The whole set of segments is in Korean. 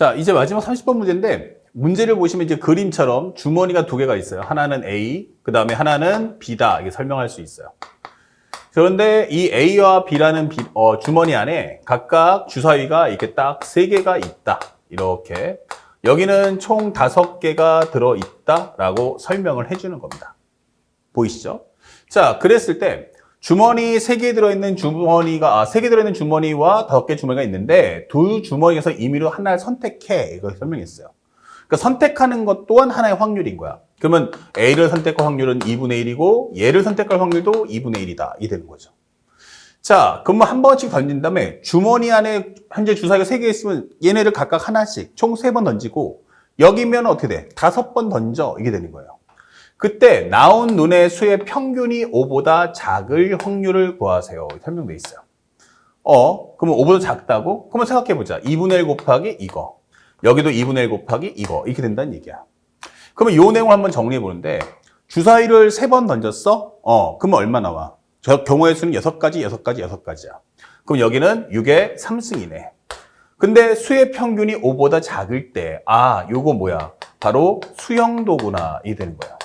자, 이제 마지막 30번 문제인데, 문제를 보시면 이제 그림처럼 주머니가 두 개가 있어요. 하나는 A, 그 다음에 하나는 B다. 이게 설명할 수 있어요. 그런데 이 A와 B라는 주머니 안에 각각 주사위가 이렇게 딱 3개가 있다. 이렇게. 여기는 총 5개가 들어있다라고 설명을 해주는 겁니다. 보이시죠? 자, 그랬을 때 주머니 3개 들어있는 주머니가, 3개 들어있는 주머니와 5개 주머니가 있는데 두 주머니에서 임의로 하나를 선택해. 이걸 설명했어요. 그러니까 선택하는 것 또한 하나의 확률인 거야. 그러면 A를 선택할 확률은 2분의 1이고 얘를 선택할 확률도 2분의 1이다. 이 되는 거죠. 자, 그러면 한 번씩 던진 다음에 주머니 안에 현재 주사위가 3개 있으면 얘네를 각각 하나씩 총 3번 던지고 여기면 어떻게 돼? 5번 던져. 이게 되는 거예요. 그때 나온 눈의 수의 평균이 5보다 작을 확률을 구하세요. 설명돼 있어요. 그러면 5보다 작다고? 그러면 생각해보자. 2분의 1 곱하기 이거. 여기도 2분의 1 곱하기 이거. 이렇게 된다는 얘기야. 그러면 이 내용을 한번 정리해보는데 주사위를 3번 던졌어? 그러면 얼마 나와? 저 경우의 수는 6가지, 6가지, 6가지야. 그럼 여기는 6의 3승이네. 근데 수의 평균이 5보다 작을 때, 요거 뭐야? 바로 수영도구나. 이 되는 거야.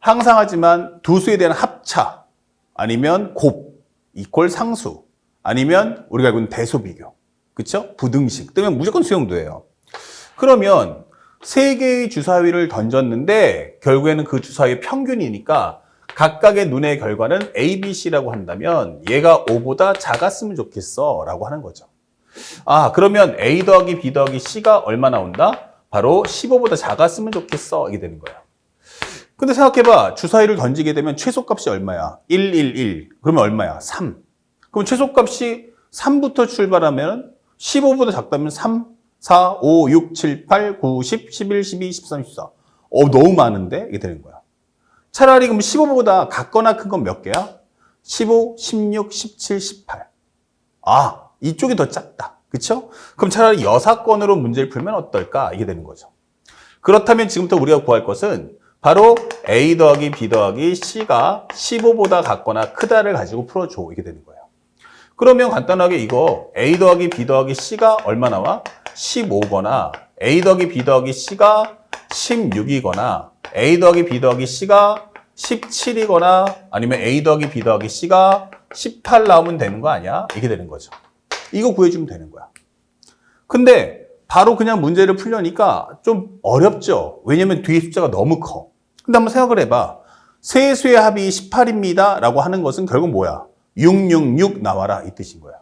항상 하지만 두 수에 대한 합차, 아니면 곱, 이퀄 상수, 아니면 우리가 알고 있는 대소 비교. 그쵸? 부등식 뜨면 무조건 수영도예요. 그러면 3개의 주사위를 던졌는데 결국에는 그 주사위의 평균이니까 각각의 눈의 결과는 A, B, C라고 한다면 얘가 5보다 작았으면 좋겠어 라고 하는 거죠. 그러면 A 더하기 B 더하기 C가 얼마 나온다? 바로 15보다 작았으면 좋겠어. 이게 되는 거야. 근데 생각해봐. 주사위를 던지게 되면 최소값이 얼마야? 1, 1, 1. 그러면 얼마야? 3. 그럼 최소값이 3부터 출발하면 15보다 작다면 3, 4, 5, 6, 7, 8, 9, 10, 11, 12, 13, 14. 너무 많은데? 이게 되는 거야. 차라리 그럼 15보다 작거나 큰 건 몇 개야? 15, 16, 17, 18. 이쪽이 더 작다. 그쵸? 그럼 차라리 6건으로 문제를 풀면 어떨까? 이게 되는 거죠. 그렇다면 지금부터 우리가 구할 것은 바로 A 더하기 B 더하기 C가 15보다 작거나 크다를 가지고 풀어줘. 이게 되는 거예요. 그러면 간단하게 이거 A 더하기 B 더하기 C가 얼마 나와? 15거나 A 더하기 B 더하기 C가 16이거나 A 더하기 B 더하기 C가 17이거나 아니면 A 더하기 B 더하기 C가 18 나오면 되는 거 아니야? 이게 되는 거죠. 이거 구해주면 되는 거야. 근데 바로 그냥 문제를 풀려니까 좀 어렵죠. 왜냐면 뒤에 숫자가 너무 커. 근데 한번 생각을 해봐. 세 수의 합이 18입니다 라고 하는 것은 결국 뭐야? 666 나와라 이 뜻인 거야.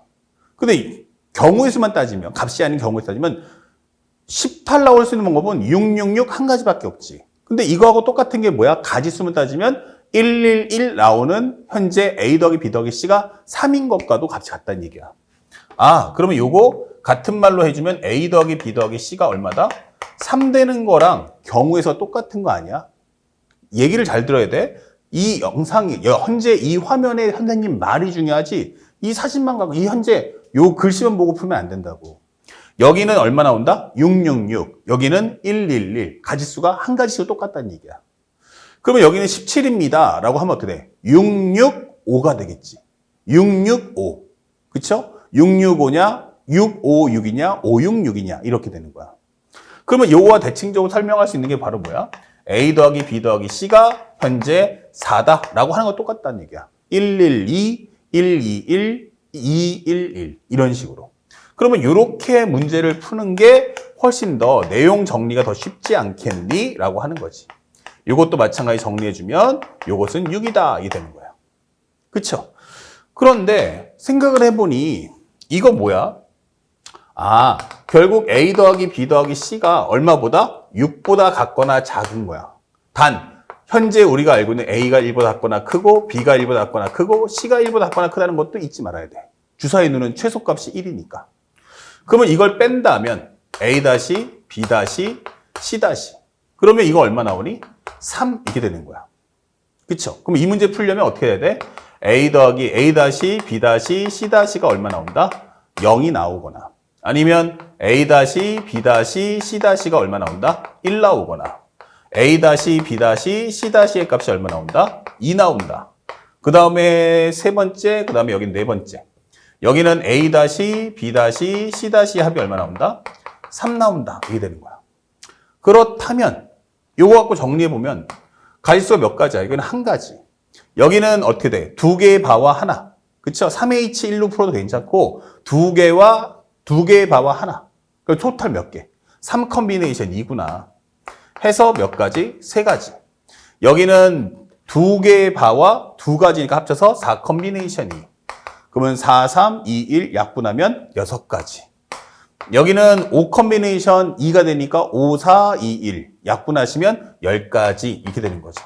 근데 경우의 수만 따지면, 값이 아닌 경우의 수 따지면 18 나올 수 있는 방법은 666 한 가지밖에 없지. 근데 이거하고 똑같은 게 뭐야? 가지수만 따지면 111 나오는 현재 A 더하기 B 더하기 C가 3인 것과도 값이 같다는 얘기야. 그러면 요거 같은 말로 해주면 A 더하기 B 더하기 C가 얼마다? 3 되는 거랑 경우에서 똑같은 거 아니야? 얘기를 잘 들어야 돼. 이 영상이, 현재 이 화면에 선생님 말이 중요하지, 이 사진만 갖고, 이 현재 요 글씨만 보고 풀면 안 된다고. 여기는 얼마 나온다? 666. 여기는 111. 가지수가 한 가지수 똑같다는 얘기야. 그러면 여기는 17입니다. 라고 하면 어떻게 돼? 665가 되겠지. 665. 그쵸? 665냐? 656이냐? 566이냐? 이렇게 되는 거야. 그러면 요거와 대칭적으로 설명할 수 있는 게 바로 뭐야? A 더하기 B 더하기 C가 현재 4다. 라고 하는 거 똑같다는 얘기야. 112, 121, 211. 이런 식으로. 그러면 이렇게 문제를 푸는 게 훨씬 더 내용 정리가 더 쉽지 않겠니? 라고 하는 거지. 이것도 마찬가지 정리해주면 이것은 6이다. 이게 되는 거야. 그쵸? 그런데 생각을 해보니 이거 뭐야? 결국 A 더하기 B 더하기 C가 얼마보다? 6보다 작거나 작은 거야. 단, 현재 우리가 알고 있는 A가 1보다 작거나 크고 B가 1보다 작거나 크고 C가 1보다 작거나 크다는 것도 잊지 말아야 돼. 주사위 누는 최소값이 1이니까. 그러면 이걸 뺀다면 A-, B-, C-. 그러면 이거 얼마 나오니? 3 이렇게 되는 거야. 그쵸? 그럼 이 문제 풀려면 어떻게 해야 돼? A 더하기 A-, B-, C-가 얼마 나온다? 0이 나오거나 아니면 A-, B-, C-가 얼마 나온다? 1 나오거나 A-, B-, C-의 값이 얼마 나온다? 2 나온다. 그 다음에 세 번째, 그 다음에 여긴 네 번째. 여기는 A-, B-, C- 합이 얼마 나온다? 3 나온다. 이게 되는 거야. 그렇다면 요거 갖고 정리해보면 가지수가 몇 가지야? 이거는 한 가지. 여기는 어떻게 돼? 두 개의 바와 하나. 그쵸? 3H1로 풀어도 괜찮고 두 개의 바와 하나. 그럼 토탈 몇 개? 3 컨비네이션 2구나. 해서 몇 가지? 3가지. 여기는 두 개의 바와 두 가지니까 합쳐서 4 컨비네이션 2. 그러면 4, 3, 2, 1 약분하면 6가지. 여기는 5 컨비네이션 2가 되니까 5, 4, 2, 1 약분하시면 10가지 이렇게 되는 거죠.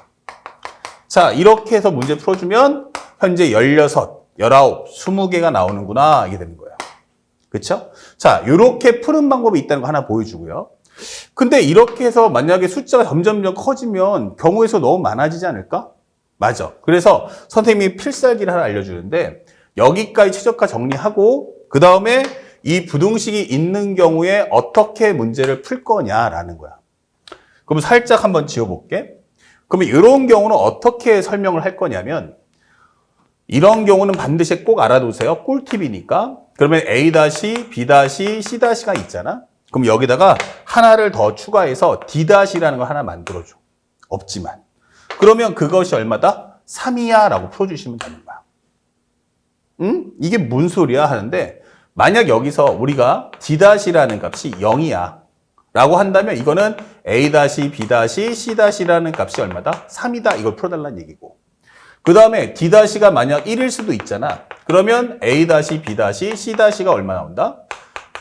자, 이렇게 해서 문제 풀어주면 현재 16, 19, 20개가 나오는구나 이게 되는 거예요. 그쵸? 자, 이렇게 푸는 방법이 있다는 거 하나 보여주고요. 근데 이렇게 해서 만약에 숫자가 점점 커지면 경우에서 너무 많아지지 않을까? 맞아. 그래서 선생님이 필살기를 하나 알려주는데 여기까지 최적화 정리하고 그 다음에 이 부등식이 있는 경우에 어떻게 문제를 풀 거냐라는 거야. 그럼 살짝 한번 지워볼게. 그러면 이런 경우는 어떻게 설명을 할 거냐면 이런 경우는 반드시 꼭 알아두세요. 꿀팁이니까. 그러면 A-, B-, C-가 있잖아. 그럼 여기다가 하나를 더 추가해서 D-라는 걸 하나 만들어줘. 없지만. 그러면 그것이 얼마다? 3이야 라고 풀어주시면 되는 거야. 응? 이게 뭔 소리야? 하는데 만약 여기서 우리가 D-라는 값이 0이야 라고 한다면 이거는 A-, B-, C-라는 값이 얼마다? 3이다. 이걸 풀어달라는 얘기고. 그 다음에 D-가 만약 1일 수도 있잖아. 그러면 A-, B-, C-가 얼마 나온다?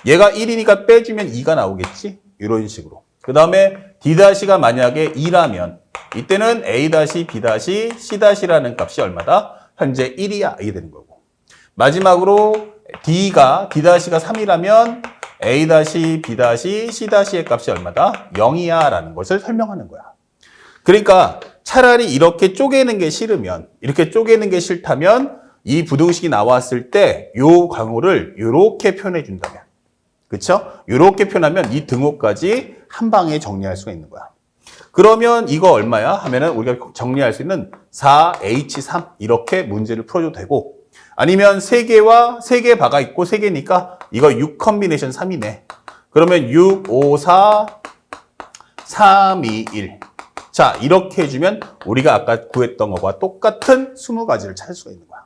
얘가 1이니까 빼주면 2가 나오겠지? 이런 식으로. 그 다음에 D-가 만약에 2라면 이때는 A-, B-, C-라는 값이 얼마다? 현재 1이야. 이게 되는 거고. 마지막으로 D-가 3이라면 A-, B-, C-의 값이 얼마다? 0이야 라는 것을 설명하는 거야. 그러니까 차라리 이렇게 쪼개는 게 싫으면, 이렇게 쪼개는 게 싫다면 이 부등식이 나왔을 때 요 광호를 이렇게 표현해 준다면, 그쵸? 이렇게 표현하면 이 등호까지 한 방에 정리할 수가 있는 거야. 그러면 이거 얼마야? 하면은 우리가 정리할 수 있는 4H3 이렇게 문제를 풀어줘도 되고, 아니면 3개 바가 있고 3개니까 이거 6 컨비네이션 3이네. 그러면 6, 5, 4, 3, 2, 1. 자, 이렇게 해주면 우리가 아까 구했던 것과 똑같은 20가지를 찾을 수가 있는 거야.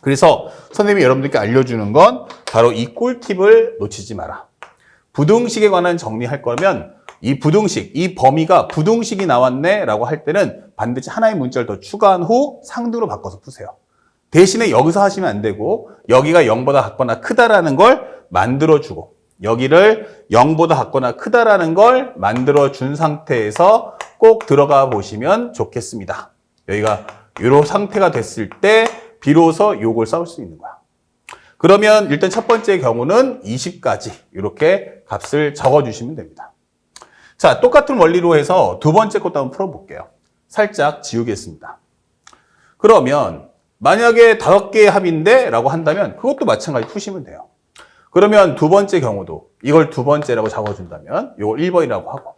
그래서 선생님이 여러분들께 알려주는 건 바로 이 꿀팁을 놓치지 마라. 부등식에 관한 정리할 거면 이 부등식, 이 범위가 부등식이 나왔네 라고 할 때는 반드시 하나의 문자를 더 추가한 후 상등으로 바꿔서 푸세요. 대신에 여기서 하시면 안 되고 여기가 0보다 같거나 크다라는 걸 만들어주고 여기를 0보다 같거나 크다라는 걸 만들어준 상태에서 꼭 들어가 보시면 좋겠습니다. 여기가 이런 상태가 됐을 때 비로소 요걸 싸울 수 있는 거야. 그러면 일단 첫 번째 경우는 20까지 이렇게 값을 적어주시면 됩니다. 자, 똑같은 원리로 해서 두 번째 것도 한번 풀어볼게요. 살짝 지우겠습니다. 그러면 만약에 5개의 합인데 라고 한다면 그것도 마찬가지 푸시면 돼요. 그러면 두 번째 경우도 이걸 두 번째라고 적어준다면 이걸 1번이라고 하고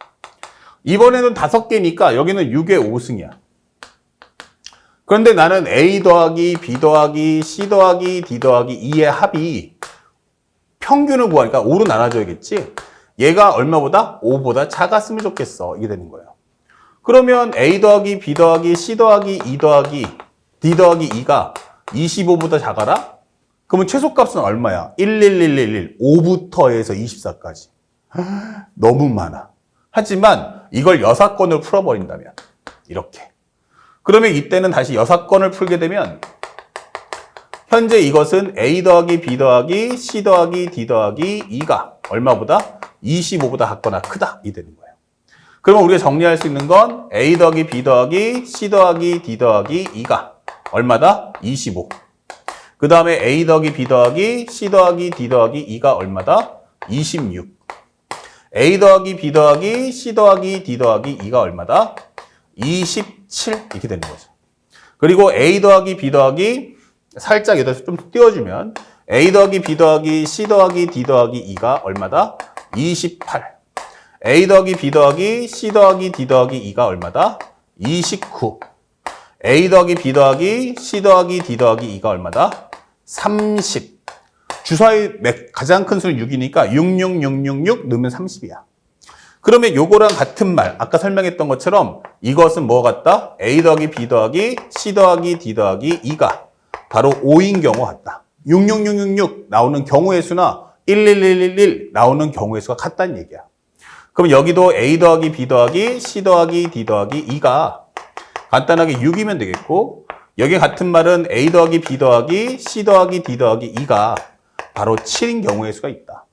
이번에는 5개니까 여기는 6의 5승이야. 그런데 나는 A 더하기 B 더하기 C 더하기 D 더하기 2의 합이 평균을 구하니까 5로 나눠줘야겠지. 얘가 얼마보다? 5보다 작았으면 좋겠어. 이게 되는 거예요. 그러면 A 더하기 B 더하기 C 더하기 2 더하기 D 더하기 2가 25보다 작아라? 그러면 최소값은 얼마야? 5부터 해서 24까지. 너무 많아. 하지만 이걸 6건을 풀어버린다면 이렇게. 그러면 이때는 다시 6건을 풀게 되면 현재 이것은 A 더하기 B 더하기 C 더하기 D 더하기 2가 얼마보다? 25보다 같거나 크다. 이 되는 거예요. 그러면 우리가 정리할 수 있는 건 A 더하기 B 더하기 C 더하기 D 더하기 2가 얼마다? 25. 그 다음에 A 더하기 B 더하기 C 더하기 D 더하기 2가 얼마다? 26. A 더하기 B 더하기 C 더하기 D 더하기 2가 얼마다? 27 이렇게 되는 거죠. 그리고 A 더하기 B 더하기 살짝 여기다 좀 띄워주면 A 더하기 B 더하기 C 더하기 D 더하기 2가 얼마다? 28. A 더하기 B 더하기 C 더하기 D 더하기 2가 얼마다? 29. A 더하기 B 더하기 C 더하기 D 더하기 2가 얼마다? 30. 주사의 가장 큰 수는 6이니까 66666 넣으면 30이야. 그러면 요거랑 같은 말, 아까 설명했던 것처럼 이것은 뭐가 같다? A 더하기 B 더하기 C 더하기 D 더하기 2가 바로 5인 경우 같다. 66666 나오는 경우의 수나 11111 나오는 경우의 수가 같다는 얘기야. 그럼 여기도 A 더하기 B 더하기 C 더하기 D 더하기 2가 간단하게 6이면 되겠고, 여기 같은 말은 A 더하기 B 더하기 C 더하기 D 더하기 2가 바로 7인 경우의 수가 있다.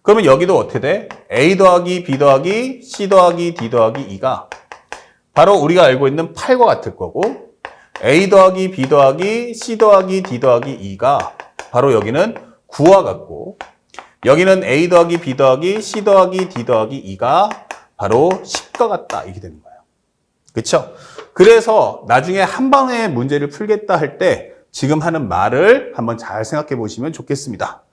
그러면 여기도 어떻게 돼? A 더하기 B 더하기 C 더하기 D 더하기 2가 바로 우리가 알고 있는 8과 같을 거고, A 더하기 B 더하기 C 더하기 D 더하기 2가 바로 여기는 9와 같고, 여기는 A 더하기 B 더하기 C 더하기 D 더하기 2가 바로 10과 같다. 이렇게 되는 거예요. 그렇죠? 그래서 나중에 한 번에 문제를 풀겠다 할 때 지금 하는 말을 한번 잘 생각해 보시면 좋겠습니다.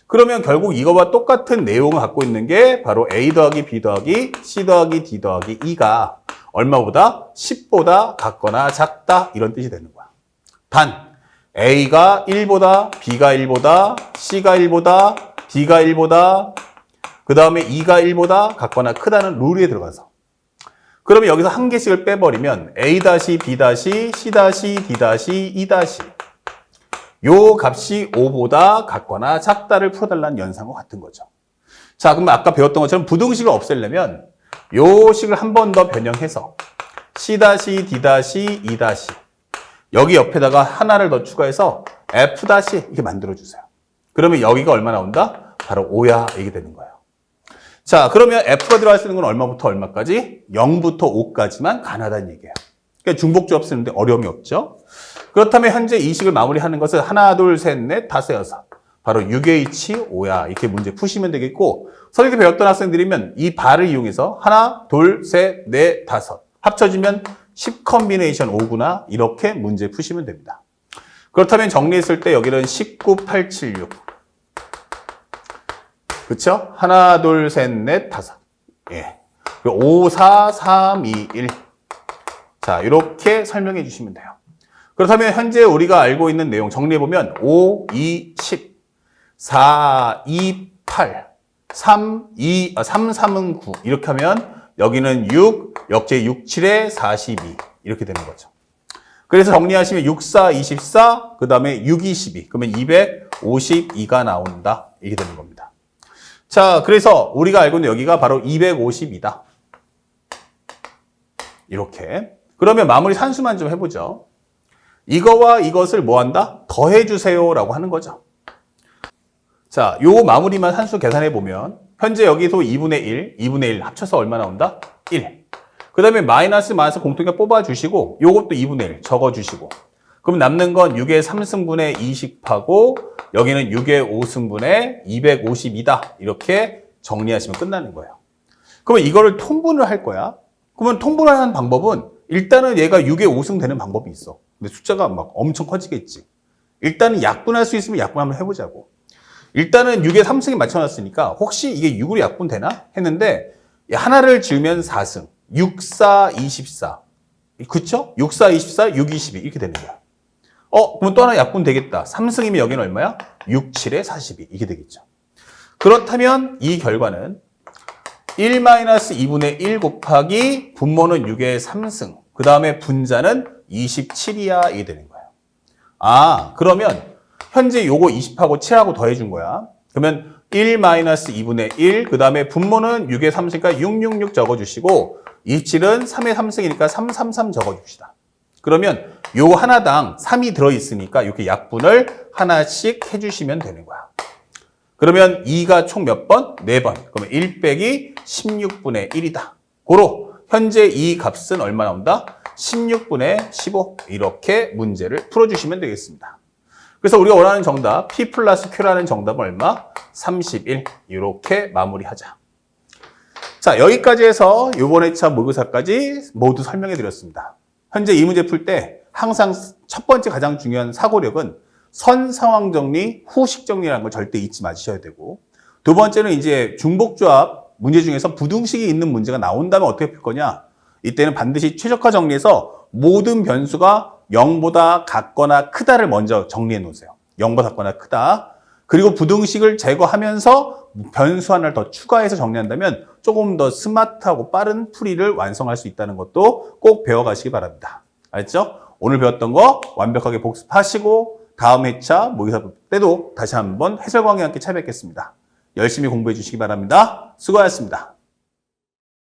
그러면 결국 이거와 똑같은 내용을 갖고 있는 게 바로 A 더하기 B 더하기 C 더하기 D 더하기 2가 얼마보다? 10보다 같거나 작다 이런 뜻이 되는 거야. 단 A가 1보다, B가 1보다, C가 1보다, D가 1보다, 그 다음에 2가 1보다 같거나 크다는 룰에 들어가서. 그러면 여기서 한 개씩을 빼버리면 A-, B-, C-, D-, E- 요 값이 5보다 같거나 작다를 풀어달라는 연산과 같은 거죠. 자, 그러면 아까 배웠던 것처럼 부등식을 없애려면 요 식을 한 번 더 변형해서 C-, D-, E- 여기 옆에다가 하나를 더 추가해서 F- 이렇게 만들어주세요. 그러면 여기가 얼마 나온다? 바로 5야. 이게 되는 거예요. 자, 그러면 F가 들어갈 수 있는 건 얼마부터 얼마까지? 0부터 5까지만 가능하다는 얘기예요. 그러니까 중복조합 쓰는데 어려움이 없죠. 그렇다면 현재 이 식을 마무리하는 것은 하나, 둘, 셋, 넷, 다섯, 여섯. 바로 6H5야. 이렇게 문제 푸시면 되겠고, 선생님이 배웠던 학생들이면 이 발을 이용해서 하나, 둘, 셋, 넷, 다섯. 합쳐지면 10 컨비네이션 5구나. 이렇게 문제 푸시면 됩니다. 그렇다면 정리했을 때 여기는 19, 8, 7, 6. 그쵸? 하나, 둘, 셋, 넷, 다섯. 예. 5, 4, 3, 2, 1. 자, 이렇게 설명해 주시면 돼요. 그렇다면 현재 우리가 알고 있는 내용 정리해보면 5, 2, 10, 4, 2, 8, 3, 3은 9 이렇게 하면 여기는 6, 역제 6, 7에 42 이렇게 되는 거죠. 그래서 정리하시면 6, 4, 24, 그 다음에 6, 22 그러면 252가 나온다 이렇게 되는 겁니다. 자, 그래서 우리가 알고 있는 여기가 바로 250이다. 이렇게. 그러면 마무리 산수만 좀 해보죠. 이거와 이것을 뭐 한다? 더해주세요 라고 하는 거죠. 자, 요 마무리만 산수 계산해보면 현재 여기서 2분의 1, 2분의 1 합쳐서 얼마 나온다? 1. 그 다음에 마이너스 공통점 뽑아주시고 요것도 2분의 1 적어주시고 그럼 남는 건 6의 3승분의 20하고 여기는 6의 5승분의 252다. 이렇게 정리하시면 끝나는 거예요. 그러면 이거를 통분을 할 거야. 그러면 통분을 하는 방법은 일단은 얘가 6의 5승 되는 방법이 있어. 근데 숫자가 막 엄청 커지겠지. 일단은 약분할 수 있으면 약분 한번 해보자고. 일단은 6의 3승에 맞춰놨으니까 혹시 이게 6으로 약분되나? 했는데 하나를 지으면 4승. 6, 4, 24. 그쵸? 6, 4, 24, 6, 22 이렇게 되는 거야. 그럼 또 하나 약분 되겠다. 3승이면 여기는 얼마야? 6, 7에 42 이게 되겠죠. 그렇다면 이 결과는 1-2분의 1 곱하기 분모는 6의 3승. 그 다음에 분자는 27이야. 이게 되는 거예요. 아, 그러면 현재 요거 20하고 7하고 더해준 거야. 그러면 1-2분의 1. 그 다음에 분모는 6의 3승이니까 666 적어주시고 27은 3의 3승이니까 333 적어줍시다. 그러면 요 하나당 3이 들어있으니까 이렇게 약분을 하나씩 해주시면 되는 거야. 그러면 2가 총 몇 번? 4번. 그러면 1 빼기 16분의 1이다. 고로 현재 이 값은 얼마 나온다? 16분의 15. 이렇게 문제를 풀어주시면 되겠습니다. 그래서 우리가 원하는 정답 P 플러스 Q라는 정답은 얼마? 31. 이렇게 마무리하자. 자, 여기까지 해서 이번 회차 모의고사까지 모두 설명해 드렸습니다. 현재 이 문제 풀 때 항상 첫 번째 가장 중요한 사고력은 선 상황 정리, 후식 정리라는 걸 절대 잊지 마셔야 되고, 두 번째는 이제 중복조합 문제 중에서 부등식이 있는 문제가 나온다면 어떻게 풀 거냐? 이때는 반드시 최적화 정리해서 모든 변수가 0보다 같거나 크다를 먼저 정리해 놓으세요. 0보다 같거나 크다. 그리고 부등식을 제거하면서 변수 하나를 더 추가해서 정리한다면 조금 더 스마트하고 빠른 풀이를 완성할 수 있다는 것도 꼭 배워가시기 바랍니다. 알겠죠? 오늘 배웠던 거 완벽하게 복습하시고 다음 회차 모의고사 때도 다시 한번 해설광과 함께 찾아뵙겠습니다. 열심히 공부해 주시기 바랍니다. 수고하셨습니다.